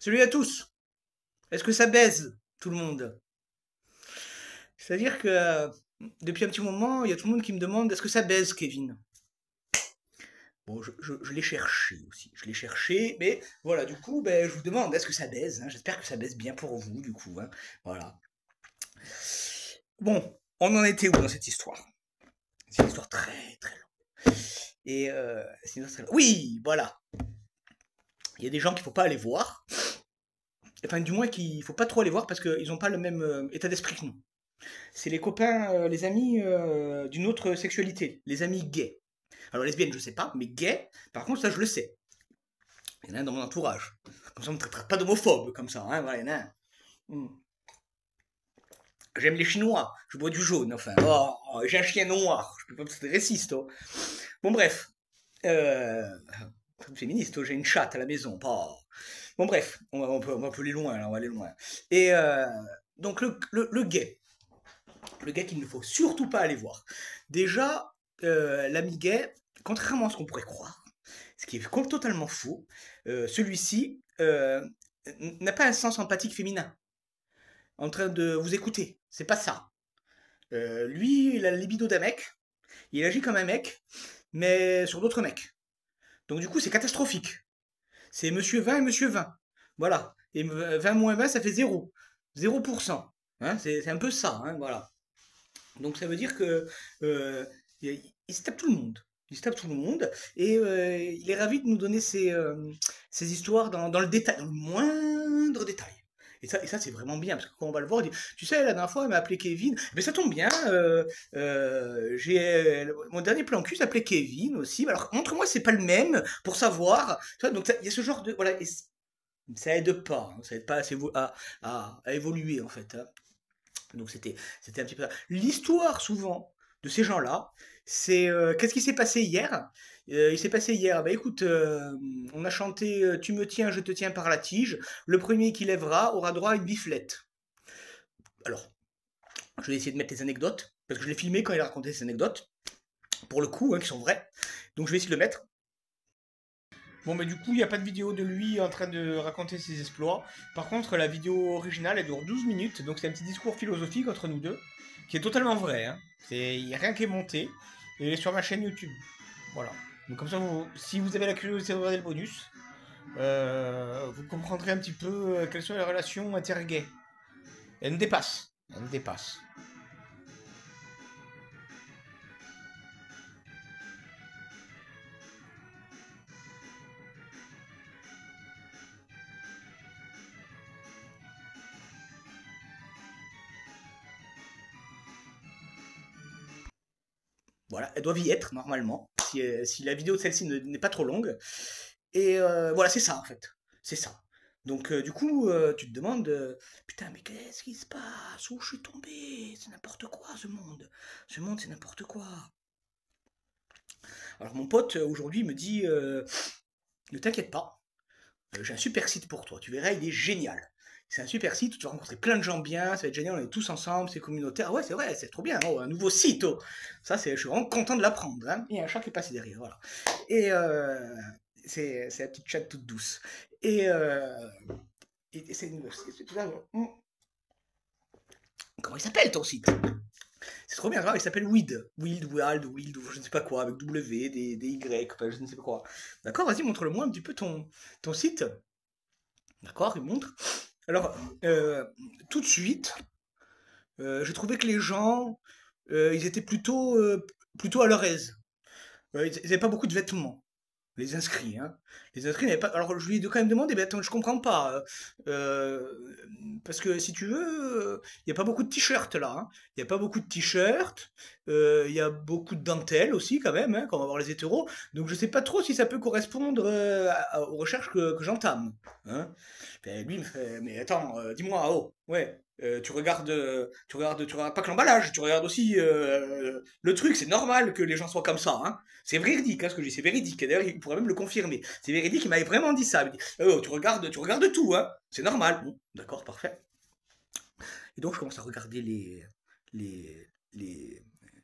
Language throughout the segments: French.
Salut à tous. Est-ce que ça baise, tout le monde? C'est-à-dire que depuis un petit moment, il y a tout le monde qui me demande est-ce que ça baise, Kevin? Bon, je l'ai cherché aussi. Je l'ai cherché, mais voilà, du coup, ben, je vous demande est-ce que ça baise, hein. J'espère que ça baise bien pour vous, du coup, hein. Voilà. Bon, on en était où dans cette histoire? C'est une histoire très, très longue. Et c'est une histoire très longue. Oui, voilà. Il y a des gens qu'il faut pas aller voir. Enfin, du moins qu'il faut pas trop aller voir parce qu'ils n'ont pas le même état d'esprit que nous. C'est les copains, les amis d'une autre sexualité, les amis gays. Alors lesbienne, je sais pas, mais gay, par contre, ça je le sais. Il y en a un dans mon entourage. Comme ça, on ne traitera pas d'homophobe, comme ça, hein, voilà, il y en a un. Hmm. J'aime les Chinois, je bois du jaune, enfin. Oh, j'ai un chien noir, je peux pas me être raciste, oh. Bon, bref. Euh, féministe, oh, j'ai une chatte à la maison, pas. Bon, bref, on va aller loin, là, on va aller loin. Et donc, le gay. Le gay qu'il ne faut surtout pas aller voir. Déjà, l'ami gay, contrairement à ce qu'on pourrait croire, ce qui est totalement faux, celui-ci n'a pas un sens empathique féminin en train de vous écouter. C'est pas ça. Lui, il a le libido d'un mec, il agit comme un mec, mais sur d'autres mecs. Donc du coup, c'est catastrophique. C'est monsieur 20 et monsieur 20. Voilà. Et 20 moins 20, ça fait 0. 0%. Hein, c'est un peu ça, hein, voilà. Donc ça veut dire que il se tape tout le monde. Il se tape tout le monde et il est ravi de nous donner ces histoires dans le détail, dans le moindre détail. Et ça c'est vraiment bien, parce que quand on va le voir, il dit, tu sais, la dernière fois, elle m'a appelé Kevin, mais ça tombe bien, mon dernier plan cul s'appelait Kevin aussi, alors montre-moi c'est pas le même, pour savoir, tu vois, donc il y a ce genre de, voilà, et ça aide pas, hein, ça aide pas à évoluer en fait, hein. Donc c'était un petit peu ça. L'histoire souvent de ces gens-là, c'est qu'est-ce qui s'est passé hier? Il s'est passé hier, bah écoute, on a chanté Tu me tiens, je te tiens par la tige. Le premier qui lèvera aura droit à une biflette. Alors, je vais essayer de mettre les anecdotes, parce que je l'ai filmé quand il a raconté ces anecdotes, pour le coup, hein, qui sont vraies. Donc je vais essayer de le mettre. Bon, mais du coup, il n'y a pas de vidéo de lui en train de raconter ses exploits. Par contre, la vidéo originale, elle dure 12 minutes, donc c'est un petit discours philosophique entre nous deux, qui est totalement vrai, hein. Il n'y a rien qui est monté, et il est sur ma chaîne YouTube. Voilà. Donc comme ça, si vous avez la curiosité de regarder le bonus, vous comprendrez un petit peu quelles sont les relations intergays. Elles nous dépassent. Elles nous dépassent. Voilà, elles doivent y être normalement, si la vidéo de celle-ci n'est pas trop longue. Et voilà, c'est ça en fait. C'est ça. Donc du coup, tu te demandes, putain, mais qu'est-ce qui se passe? Où je suis tombé? C'est n'importe quoi ce monde. Ce monde, c'est n'importe quoi. Alors mon pote, aujourd'hui, me dit, ne t'inquiète pas, j'ai un super site pour toi. Tu verras, il est génial. C'est un super site où tu vas rencontrer plein de gens bien, ça va être génial, on est tous ensemble, c'est communautaire. Ah ouais, c'est vrai, c'est trop bien. Oh, un nouveau site. Oh. Ça, je suis vraiment content de l'apprendre, hein. Il y a un chat qui est passé derrière, voilà. Et c'est la petite chatte toute douce. Et, c'est comment il s'appelle ton site? C'est trop bien, il s'appelle Wild, ou je ne sais pas quoi, avec W, des Y, enfin, je ne sais pas quoi. D'accord, vas-y, montre-le-moi un petit peu ton site. D'accord, il montre. Alors, tout de suite, j'ai trouvé que les gens, ils étaient plutôt à leur aise. Ils n'avaient pas beaucoup de vêtements. Les inscrits, hein. Les inscrits n'avaient pas. Alors je lui ai quand même demandé, mais attends, je comprends pas. Parce que si tu veux, il n'y a pas beaucoup de t-shirts là, hein. Il n'y a pas beaucoup de t-shirts. Il y a beaucoup de dentelles aussi quand même, hein, comme on va voir les hétéros. Donc je sais pas trop si ça peut correspondre aux recherches que j'entame, hein. Ben, lui il me fait, mais attends, dis-moi, oh, ouais. Tu regardes pas que l'emballage, tu regardes aussi le truc. C'est normal que les gens soient comme ça, hein. C'est véridique, hein, ce que je dis, c'est véridique. D'ailleurs, il pourrait même le confirmer. C'est véridique, il m'avait vraiment dit ça. Il me dit, oh, tu regardes tout, hein. C'est normal. Bon, d'accord, parfait. Et donc, je commence à regarder les, les,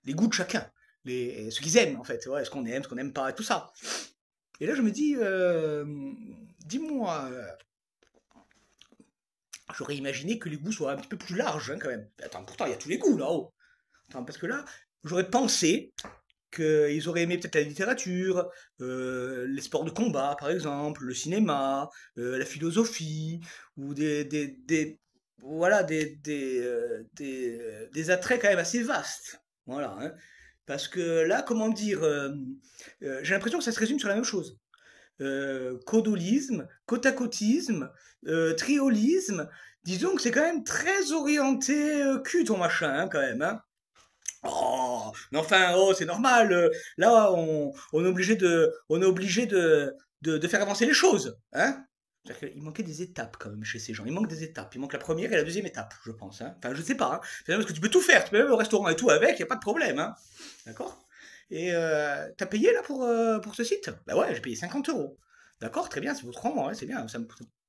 les goûts de chacun. Ce qu'ils aiment, en fait. Ouais, ce qu'on n'aime pas, et tout ça. Et là, je me dis, dis-moi, j'aurais imaginé que les goûts soient un petit peu plus larges, hein, quand même. Attends, pourtant, il y a tous les goûts là-haut. Attends, parce que là, j'aurais pensé qu'ils auraient aimé peut-être la littérature, les sports de combat, par exemple, le cinéma, la philosophie, ou voilà, des attraits quand même assez vastes. Voilà, hein. Parce que là, comment dire, j'ai l'impression que ça se résume sur la même chose. Codolisme, côte-à-côtisme, triolisme. Disons que c'est quand même très orienté cul ton machin, hein, quand même. Hein. Oh, mais enfin, oh, c'est normal. Là, on est obligé de faire avancer les choses, hein. C'est-à-dire qu'il manquait des étapes quand même chez ces gens. Il manque des étapes. Il manque la première et la deuxième étape, je pense. Hein. Enfin, je sais pas. Hein. Parce que tu peux tout faire. Tu peux même au restaurant et tout avec. Il y a pas de problème. Hein. D'accord. Et t'as payé là pour ce site? Bah ouais, j'ai payé 50 euros. D'accord, très bien, c'est votre rang, ouais, c'est bien. Ça me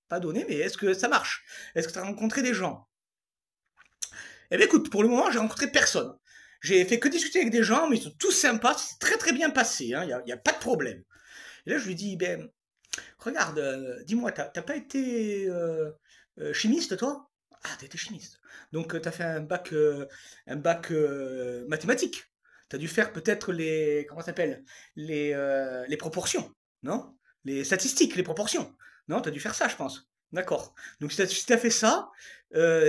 pas donné, mais est-ce que ça marche? Est-ce que tu as rencontré des gens? Eh bien écoute, pour le moment, j'ai rencontré personne. J'ai fait que discuter avec des gens, mais ils sont tous sympas, c'est très très bien passé, hein, y a pas de problème. Et là, je lui dis, ben, regarde, dis-moi, t'as pas été chimiste, toi? Ah, t'as été chimiste. Donc, t'as fait un bac mathématique. T'as dû faire peut-être comment ça s'appelle? Les proportions, non? Les statistiques, les proportions. Non, t'as dû faire ça, je pense. D'accord. Donc, si t'as fait ça,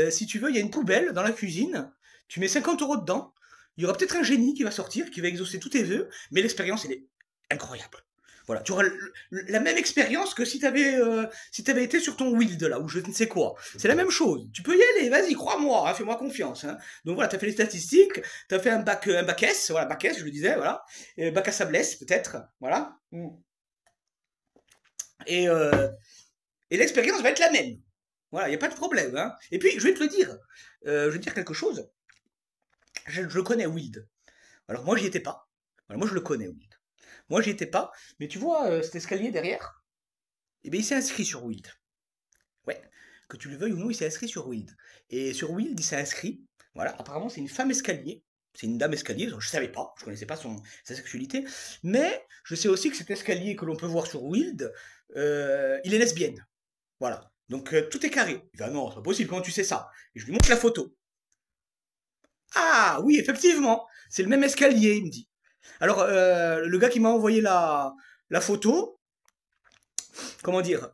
si tu veux, il y a une poubelle dans la cuisine. Tu mets 50 euros dedans. Il y aura peut-être un génie qui va sortir, qui va exaucer tous tes vœux, mais l'expérience, elle est incroyable. Voilà, tu auras la même expérience que si t'avais été sur ton Wild là, ou je ne sais quoi. C'est la même chose. Tu peux y aller, vas-y, crois-moi, hein, fais-moi confiance. Hein. Donc voilà, t'as fait les statistiques, t'as fait un bac S, voilà, bac S, je le disais, voilà. Et bac à Sablesse, peut-être, voilà. Et, euh, et l'expérience va être la même. Voilà, il n'y a pas de problème. Hein. Et puis, je vais te le dire, je vais te dire quelque chose. Je connais Wild. Alors moi, j'y étais pas. Alors, moi, je le connais, Wild. Moi, j'y étais pas, mais tu vois cet escalier derrière? Eh bien, il s'est inscrit sur Wild. Ouais, que tu le veuilles ou non, il s'est inscrit sur Wild. Et sur Wild, il s'est inscrit. Voilà, apparemment, c'est une femme escalier. C'est une dame escalier, je savais pas, je connaissais pas sa sexualité. Mais je sais aussi que cet escalier que l'on peut voir sur Wild, il est lesbienne. Voilà. Donc tout est carré. Il va non, c'est pas possible, comment tu sais ça? Et je lui montre la photo. Ah oui, effectivement, c'est le même escalier, il me dit. Alors, le gars qui m'a envoyé la photo, comment dire,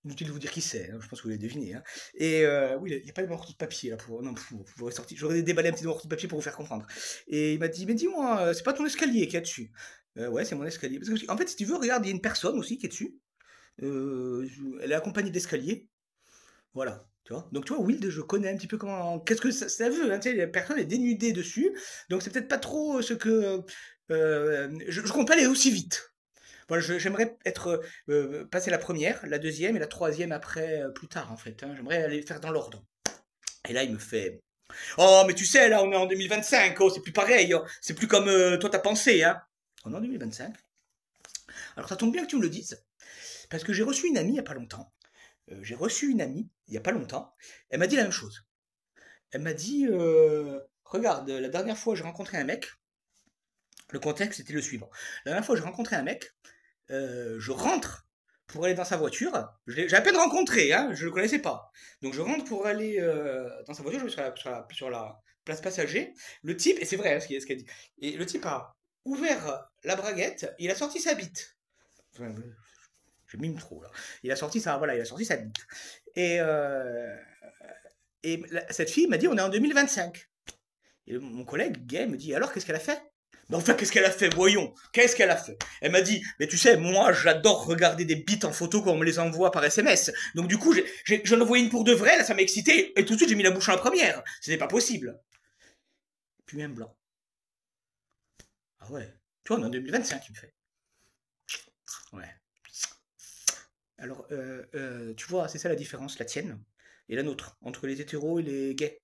inutile de vous dire qui c'est, hein, je pense que vous l'avez deviné. Hein. Et oui, il n'y a pas de morceau de papier là pour. Non, j'aurais déballé un petit morceau de papier pour vous faire comprendre. Et il m'a dit, mais dis-moi, c'est pas ton escalier qui est dessus? Ouais, c'est mon escalier. Parce que, en fait, si tu veux, regarde, il y a une personne aussi qui est dessus. Elle est accompagnée d'escalier. Voilà. Tu vois. Donc, tu vois, Wild, je connais un petit peu comment. Qu'est-ce que ça veut, hein, tu sais, la personne est dénudée dessus. Donc, c'est peut-être pas trop ce que. Je compte pas aller aussi vite. Voilà, j'aimerais être passer la première, la deuxième et la troisième après, plus tard en fait. Hein. J'aimerais aller faire dans l'ordre. Et là, il me fait. Oh, mais tu sais, là, on est en 2025. Oh, c'est plus pareil. Oh. C'est plus comme toi t'as pensé, hein. On est en 2025. Alors, ça tombe bien que tu me le dises, parce que j'ai reçu une amie il y a pas longtemps. J'ai reçu une amie il y a pas longtemps. Elle m'a dit la même chose. Elle m'a dit, regarde, la dernière fois j'ai rencontré un mec. Le contexte était le suivant. La dernière fois j'ai rencontré un mec. Je rentre pour aller dans sa voiture. J'ai à peine rencontré, hein, je ne le connaissais pas. Donc je rentre pour aller dans sa voiture, je vais sur la place passager. Le type, et c'est vrai hein, ce qu'elle dit, et le type a ouvert la braguette, il a sorti sa bite. Enfin, je mime trop là. Il a sorti voilà, il a sorti sa bite. Et, cette fille m'a dit on est en 2025. Et mon collègue gay me dit alors qu'est-ce qu'elle a fait? Mais enfin, qu'est-ce qu'elle a fait? Voyons. Qu'est-ce qu'elle a fait? Elle m'a dit, mais tu sais, moi, j'adore regarder des bites en photo quand on me les envoie par SMS. Donc, du coup, j'en envoie une pour de vrai, là, ça m'a excité, et tout de suite, j'ai mis la bouche en la première. C'était pas possible. Puis un blanc. Ah ouais. Tu vois, on est en 2025, il me fait. Ouais. Alors, tu vois, c'est ça la différence, la tienne et la nôtre, entre les hétéros et les gays.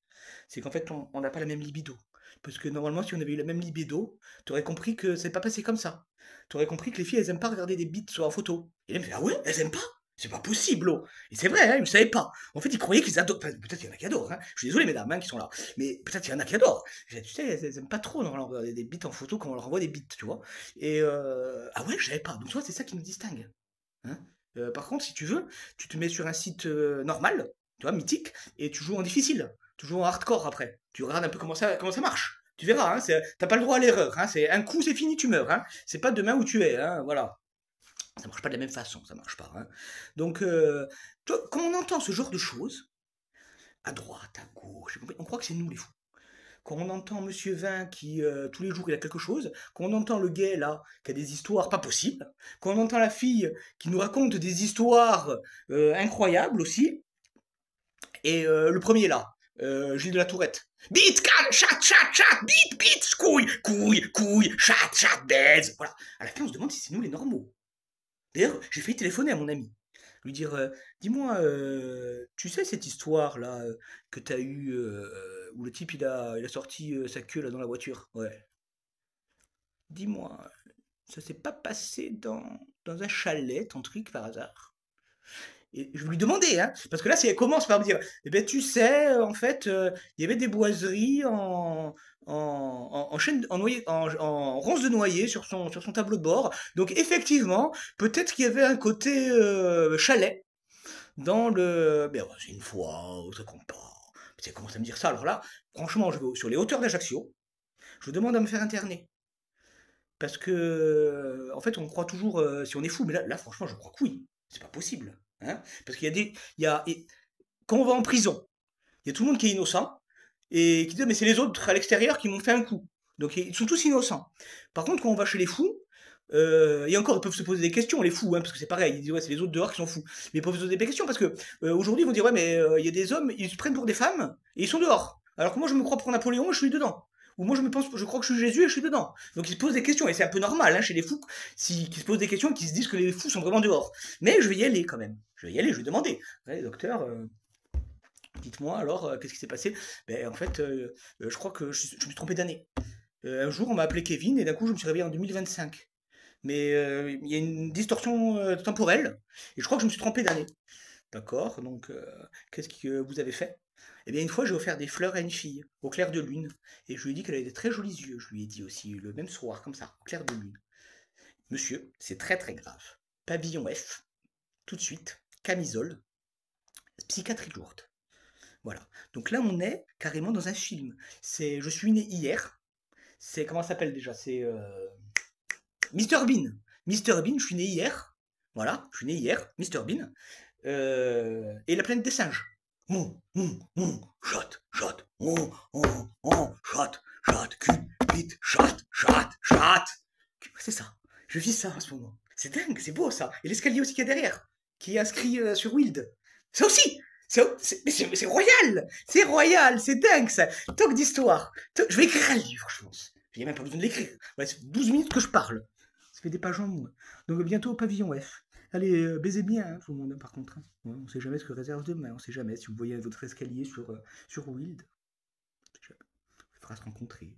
C'est qu'en fait, on n'a pas la même libido. Parce que normalement, si on avait eu la même libido, t'aurais compris que c'est pas passé comme ça. T'aurais compris que les filles, elles aiment pas regarder des bites sur en photo. Et là, il me fait, ah ouais, elles aiment pas? C'est pas possible, oh. Et c'est vrai, hein, ils ne savaient pas. En fait, ils croyaient qu'ils adorent. Enfin, peut-être qu'il y en a qui adorent, hein. Je suis désolé, mesdames, hein, qui sont là. Mais peut-être qu'il y en a qui adorent. Tu sais, elles aiment pas trop normalement regarder des bites en photo quand on leur envoie des bites, tu vois. Et ah ouais, je savais pas. Donc, tu vois, c'est ça qui nous distingue. Hein. Par contre, si tu veux, tu te mets sur un site normal, tu vois, mythique, et tu joues en difficile. Tu joues en hardcore après. Tu regardes un peu comment ça marche. Tu verras, hein, t'as pas le droit à l'erreur. Hein, c'est un coup, c'est fini, tu meurs. Hein. C'est pas demain où tu es. Hein, voilà. Ça marche pas de la même façon, ça marche pas. Hein. Donc, quand on entend ce genre de choses, à droite, à gauche, on croit que c'est nous les fous. Quand on entend Monsieur Vin qui, tous les jours, il a quelque chose, quand on entend le gay, là, qui a des histoires pas possibles, quand on entend la fille qui nous raconte des histoires incroyables aussi, et le premier là, Gilles de la Tourette. Bite, calme, chat, bite, couille, chat, baise. Voilà. À la fin, on se demande si c'est nous les normaux. D'ailleurs, j'ai failli téléphoner à mon ami. Lui dire, dis-moi, tu sais cette histoire-là que t'as eue, où le type il a sorti sa queue là dans la voiture? Ouais. Dis-moi, ça s'est pas passé dans un chalet, ton truc, par hasard? Et je vais lui demander, hein, parce que là, si elle commence par me dire, eh ben, tu sais, en fait, il y avait des boiseries en chêne, en ronce de noyer sur son tableau de bord. Donc, effectivement, peut-être qu'il y avait un côté chalet dans le. Mais ouais, c'est une fois, ça compte pas. Puis elle commence à me dire ça. Alors là, franchement, je vais sur les hauteurs d'Ajaccio, je demande à me faire interner. Parce que, en fait, on croit toujours, si on est fou, mais là, franchement, je crois que oui. C'est pas possible. Hein. Parce qu'il y a des. Quand on va en prison, il y a tout le monde qui est innocent et qui dit mais c'est les autres à l'extérieur qui m'ont fait un coup. Donc ils sont tous innocents. Par contre, quand on va chez les fous, et encore ils peuvent se poser des questions, les fous, hein, parce que c'est pareil, ils disent ouais c'est les autres dehors qui sont fous. Mais ils peuvent se poser des questions parce que aujourd'hui ils vont dire ouais mais il y a des hommes, ils se prennent pour des femmes et ils sont dehors. Alors que moi je me crois pour Napoléon et je suis dedans. Ou moi je crois que je suis Jésus et je suis dedans. Donc ils se posent des questions et c'est un peu normal hein, chez les fous qui se posent des questions et qui se disent que les fous sont vraiment dehors. Mais je vais y aller quand même. Je vais y aller, je vais demander. Ouais, docteur, dites-moi alors, qu'est-ce qui s'est passé? Ben, en fait, je crois que je me suis trompé d'année. Un jour, on m'a appelé Kevin et d'un coup, je me suis réveillé en 2025. Mais il y a une distorsion temporelle et je crois que je me suis trompé d'année. D'accord, donc qu'est-ce que vous avez fait? Eh bien, une fois, j'ai offert des fleurs à une fille, au clair de lune, et je lui ai dit qu'elle avait des très jolis yeux. Je lui ai dit aussi, le même soir, comme ça, au clair de lune. Monsieur, c'est très très grave. Pavillon F, tout de suite, camisole, psychiatrie lourde. Voilà. Donc là, on est carrément dans un film. C'est Je suis né hier. C'est comment ça s'appelle déjà? C'est Mr Bean. Mr Bean, je suis né hier. Voilà, je suis né hier. Mr Bean. Et la planète des singes. Shot, shot. C'est ça. Je vis ça en ce moment. C'est dingue, c'est beau ça. Et l'escalier aussi qu'il y a derrière, qui est inscrit sur Wild. Ça aussi. C'est royal. C'est royal, c'est dingue ça. Toc d'histoire. Je vais écrire un livre, je pense. Il n'y a même pas besoin de l'écrire. Ouais, c'est 12 minutes que je parle. Ça fait des pages en moins. Donc bientôt au pavillon F. Allez, baisez bien, hein, tout le monde, hein, par contre. Hein. Ouais, on sait jamais ce que réserve demain. On sait jamais si vous voyez votre escalier sur Wild. On sait jamais. Il faudra se rencontrer.